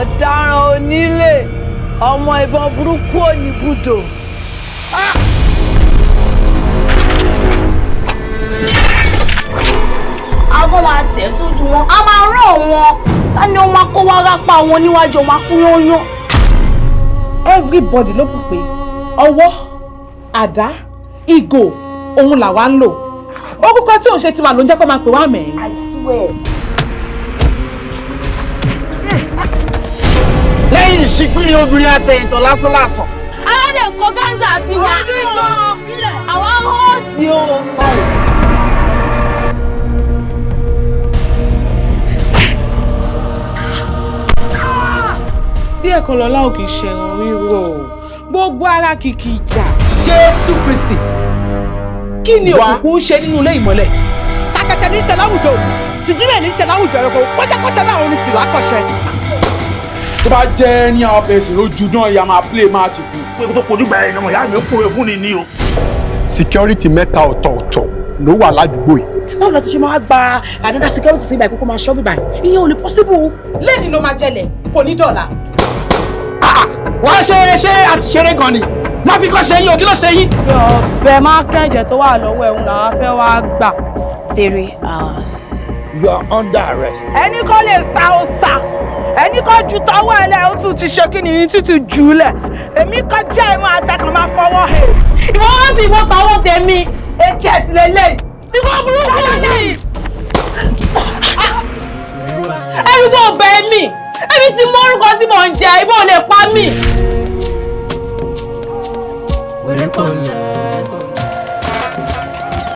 ọ̀daràn onílé ọmọ ìbọn burúkú oníbùdó. Aago máa tẹ̀ sójú wọn, a máa rán wọn. Ta ni ó máa kó wá rápá wọn níwájú ọmọ akúnyányán? Everybody ló pè ọwọ́, àdá, ìgò, òun làwa ń lò. Orúkọ tí òun ṣe tiwa ló ń jẹ́ kó máa pè wá mẹ́rin. I swear. Lẹ́yìn ìṣípìrì obìnrin àtẹ̀yìntàn lásánlásán. Aládé kọ gánsà àti wá. Àwa hàn tí o. Díẹ̀ kan lọ́lá ò kì í ṣẹ̀ràn ríro. Gbogbo ara kìkì ìjà. Jésù Kristi. Kí ni òkùnkùn ń ṣe nínú ilé ìmọ́lẹ̀? Kàkẹ́sẹ̀ ní ṣe láwùjọ òní, tìjúmẹ̀ ní ṣe láwùjọ ẹ̀kọ́, kọ́ṣẹ́kọ́ṣẹ́ náà ní tìlá kọ́ṣẹ́. Tó bá jẹ́ ní àwọn fẹ̀sìn lójú náà ìyá máa play match fún. Pé tó kojú gba ẹ̀yìn ọmọ ìyá mi ó kúrò fún ni ní o. Security mẹ́ta ọ̀tọ̀ọ̀tọ̀ ló wà ládùúgbò yìí. Báwo la ti ṣe máa gba another security sí ibà ìkókó máa ṣọ́ bíbà yìí? Ìyẹn ò lè possible. Lẹ́ni ló máa jẹlẹ̀, kò ní dọ̀la. Wọ́n ṣe àti ṣeré gan ni. Má fi kọ́ ṣe yín o, kí ló ṣe yín? Ọ̀bẹ máa kẹ́jẹ̀ tó wà lọ́wọ́ ẹ̀hún làwọn fẹ́ wá gbà. 3 hours. You are under arrest. Ẹni kọ́ lè sá ó sá. Ẹni kọ́ ju tọwọ́ ẹ̀ lẹ̀ ó tún ti ṣe kí ni tútù jù ú lẹ̀. Èmi kọjá ìmọ̀ àtẹkùn máa fọwọ́ hẹ̀. Ìwọ wá sí ìwọ tàwọn tèmi. Èkì ẹ̀sìn lélẹ̀. Ìwọ burúkú yìí. Ẹni bó bẹ mí. Ẹni tí mo orúkọ tí mò ń jẹ, ìbọn ò lè pa mí.